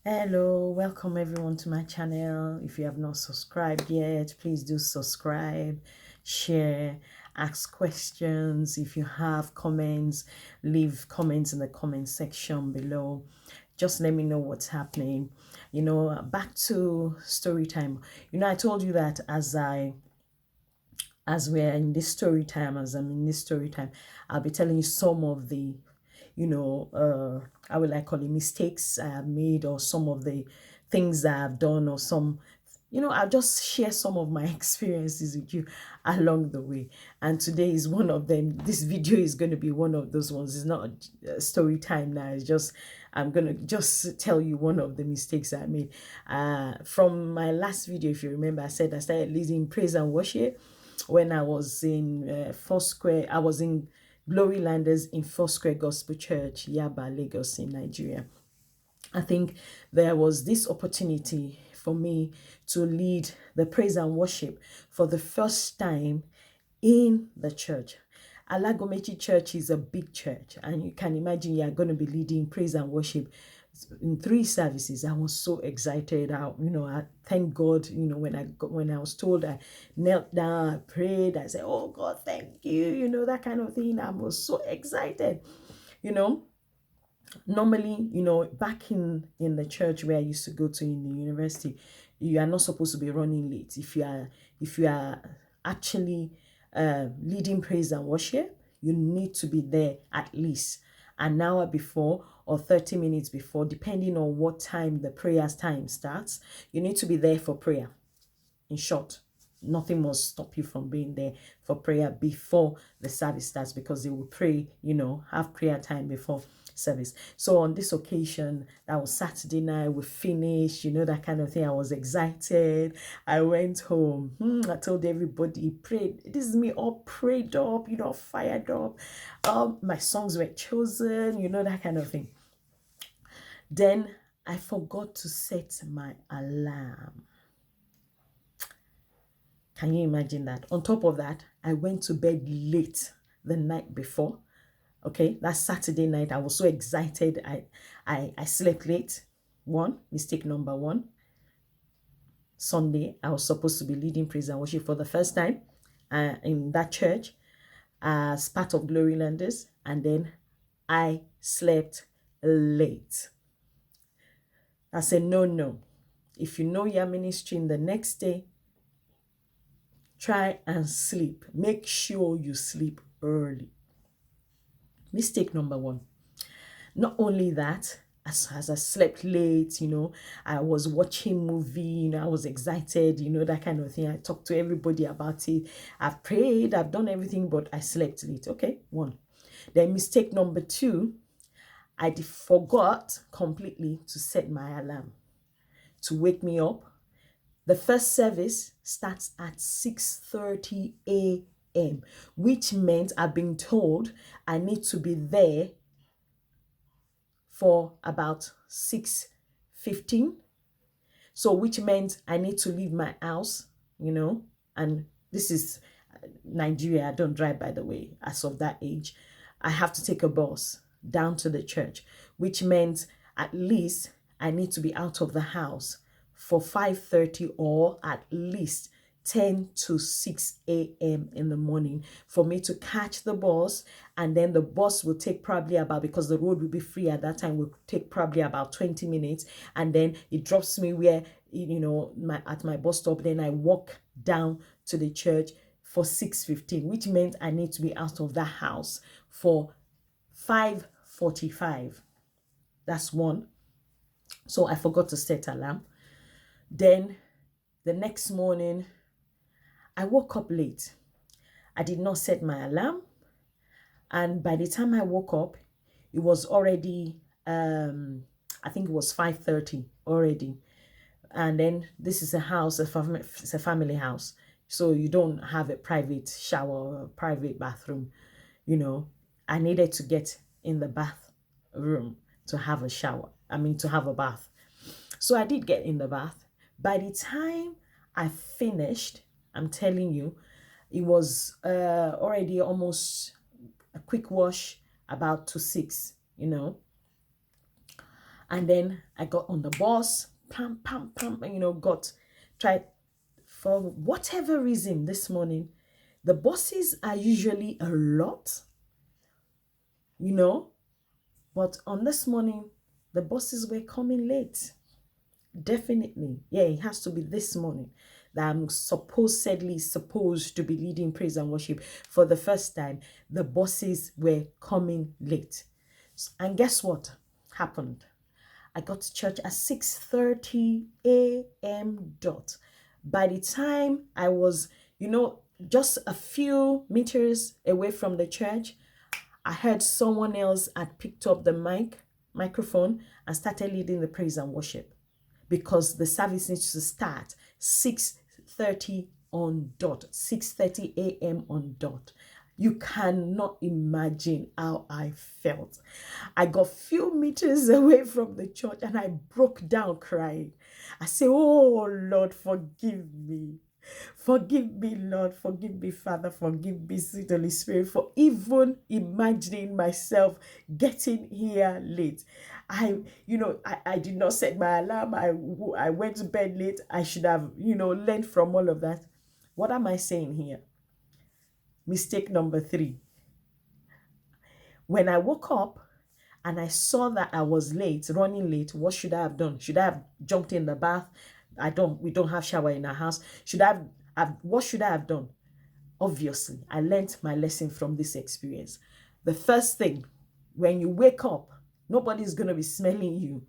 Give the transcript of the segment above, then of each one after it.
Hello, welcome everyone to my channel. If you have not subscribed yet, please do subscribe, share, ask questions. If you have comments, leave comments in the comment section below. Just let me know what's happening. Back to story time. I told you that as we're in this story time, as I'm in this story time, I'll be telling you some of the I would like call it mistakes I have made, or some of the things that I've done, or I'll just share some of my experiences with you along the way. And today is one of them. This video is going to be one of those ones. It's not a story time now. It's just, I'm going to just tell you one of the mistakes I made. From my last video, if you remember, I said I started leading praise and worship when I was in Foursquare. I was in Glory Landers in Foursquare Gospel Church, Yaba, Lagos in Nigeria. I think there was this opportunity for me to lead the praise and worship for the first time in the church. Alagomechi Church is a big church, and you can imagine you're going to be leading praise and worship in 3 services. I was so excited. I thank God. When I was told, I knelt down, I prayed, I said, "Oh God, thank you." That kind of thing. I was so excited. Normally, back in the church where I used to go to in the university, you are not supposed to be running late. If you are actually leading praise and worship, you need to be there at least an hour before or 30 minutes before, depending on what time the prayer's time starts. You need to be there for prayer. In short, nothing must stop you from being there for prayer before the service starts, because they will pray, have prayer time before service. So on this occasion, that was Saturday night, we finished, that kind of thing. I was excited. I went home. I told everybody, prayed. This is me all prayed up, fired up. My songs were chosen, that kind of thing. Then I forgot to set my alarm. Can you imagine that? On top of that, I went to bed late the night before. Okay, that Saturday night, I was so excited. I slept late. Mistake number one. Sunday, I was supposed to be leading praise and worship for the first time in that church as part of Glory Landers, and then I slept late. I said, no. If you know you're ministering the next day, try and sleep. Make sure you sleep early. Mistake number one. Not only that, as I slept late, I was watching movie, I was excited, that kind of thing. I talked to everybody about it. I've prayed, I've done everything, but I slept late. Okay, one. Then mistake number two, I forgot completely to set my alarm to wake me up. The first service starts at 6:30 a.m., which meant I've been told I need to be there for about 6:15. So which meant I need to leave my house, and this is Nigeria. I don't drive, by the way, as of that age. I have to take a bus down to the church, which meant at least I need to be out of the house for 5:30, or at least 10 to 6 a.m. in the morning, for me to catch the bus. And then the bus will take probably about, because the road will be free at that time, will take probably about 20 minutes. And then it drops me where, at my bus stop. Then I walk down to the church for 6:15, which meant I need to be out of the house for 5:45. That's one. So I forgot to set alarm. Then the next morning, I woke up late. I did not set my alarm. And by the time I woke up, it was already, I think it was 5:30 already. And then this is a house, it's a family house. So you don't have a private shower or a private bathroom. I needed to get in the bathroom to have a shower. To have a bath. So I did get in the bath. By the time I finished, I'm telling you, it was already almost a quick wash, about to 6, And then I got on the bus, pam, pam, pam, and, tried, for whatever reason this morning, the buses are usually a lot, you know, but on this morning, the buses were coming late. Definitely. Yeah, it has to be this morning that I'm supposedly supposed to be leading praise and worship for the first time. The buses were coming late. And guess what happened? I got to church at 6:30 a.m. dot. By the time I was, just a few meters away from the church, I heard someone else had picked up the microphone and started leading the praise and worship, because the service needs to start 6:30 on dot, 6:30 a.m. on dot. You cannot imagine how I felt. I got few meters away from the church and I broke down crying. I said, oh Lord, forgive me. Forgive me, Lord. Forgive me, Father. Forgive me, sweet Holy Spirit, for even imagining myself getting here late. I did not set my alarm. I went to bed late. I should have, learned from all of that. What am I saying here? Mistake number 3. When I woke up and I saw that I was late, running late, what should I have done? Should I have jumped in the bath? We don't have shower in our house. What should I have done? Obviously, I learned my lesson from this experience. The first thing, when you wake up, nobody's going to be smelling you.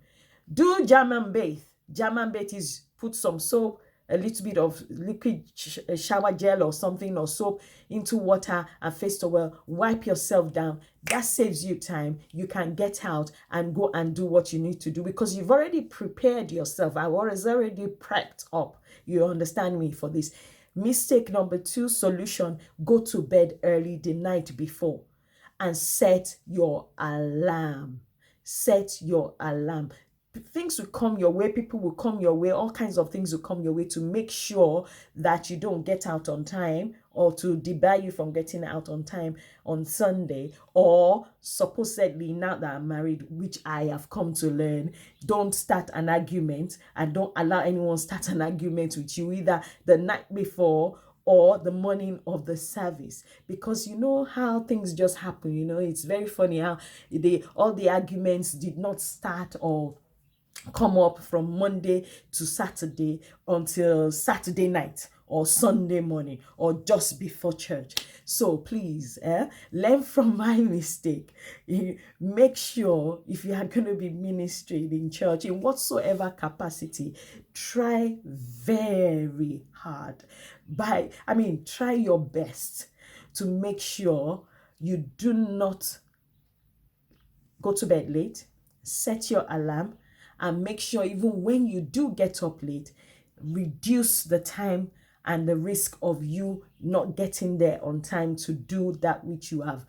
Do German bath. German bath is put some soap, a little bit of liquid shower gel or something, or soap into water and face towel. Wipe yourself down. That saves you time. You can get out and go and do what you need to do because you've already prepared yourself. I was already prepped up. You understand me for this. Mistake number 2, solution: go to bed early the night before and set your alarm. Set your alarm. Things will come your way, people will come your way, all kinds of things will come your way to make sure that you don't get out on time, or to debar you from getting out on time on Sunday. Or supposedly, now that I'm married, which I have come to learn, don't start an argument and don't allow anyone start an argument with you either the night before or the morning of the service, because you know how things just happen. It's very funny how all the arguments did not start or come up from Monday to Saturday until Saturday night or Sunday morning or just before church. So please, learn from my mistake. Make sure, if you are going to be ministering in church in whatsoever capacity, try very hard. Try your best to make sure you do not go to bed late. Set your alarm, and make sure even when you do get up late, reduce the time and the risk of you not getting there on time to do that which you have,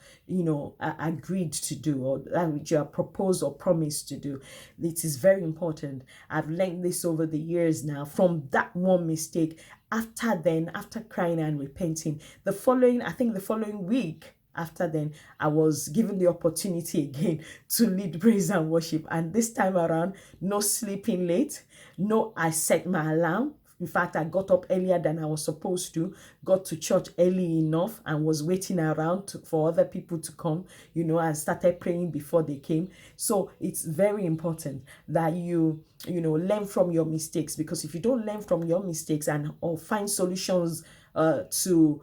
agreed to do, or that which you have proposed or promised to do. It is very important. I've learned this over the years now from that one mistake. After crying and repenting, the following week, after then, I was given the opportunity again to lead praise and worship. And this time around, no sleeping late. No, I set my alarm. In fact, I got up earlier than I was supposed to, got to church early enough, and was waiting around for other people to come, and started praying before they came. So it's very important that you learn from your mistakes, because if you don't learn from your mistakes or find solutions to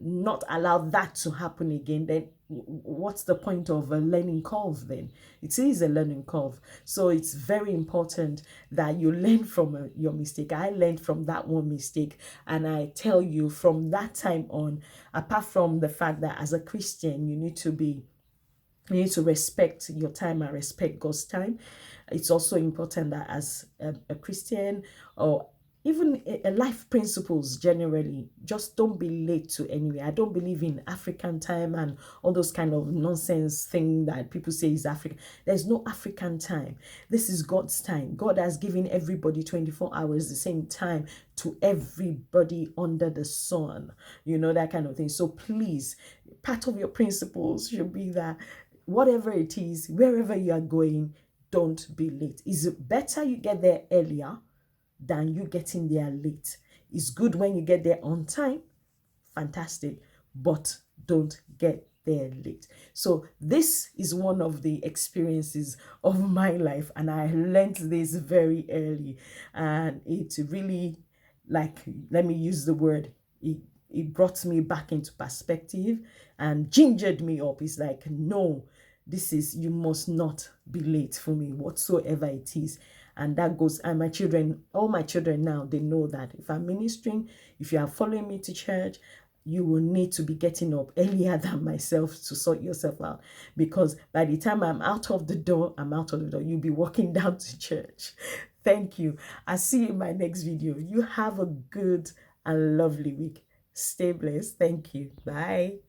not allow that to happen again, then what's the point of a learning curve then? It is a learning curve. So it's very important that you learn from your mistake. I learned from that one mistake, and I tell you, from that time on, apart from the fact that as a Christian you need to respect your time and respect God's time, it's also important that as a Christian, or even life principles generally, just don't be late to anywhere. I don't believe in African time and all those kind of nonsense thing that people say is African. There's no African time. This is God's time. God has given everybody 24 hours, the same time to everybody under the sun, that kind of thing. So please, part of your principles should be that whatever it is, wherever you are going, don't be late. It's better you get there earlier than you getting there late. It's good when you get there on time, fantastic, but don't get there late. So this is one of the experiences of my life, and I learned this very early, and it really, like, let me use the word, it brought me back into perspective and gingered me up. It's like, no, this is, you must not be late for me whatsoever it is. And that goes, and my children, all my children now, they know that if I'm ministering, if you are following me to church, you will need to be getting up earlier than myself to sort yourself out, because by the time I'm out of the door, I'm out of the door. You'll be walking down to church. Thank you. I'll see you in my next video. You have a good and lovely week. Stay blessed. Thank you. Bye.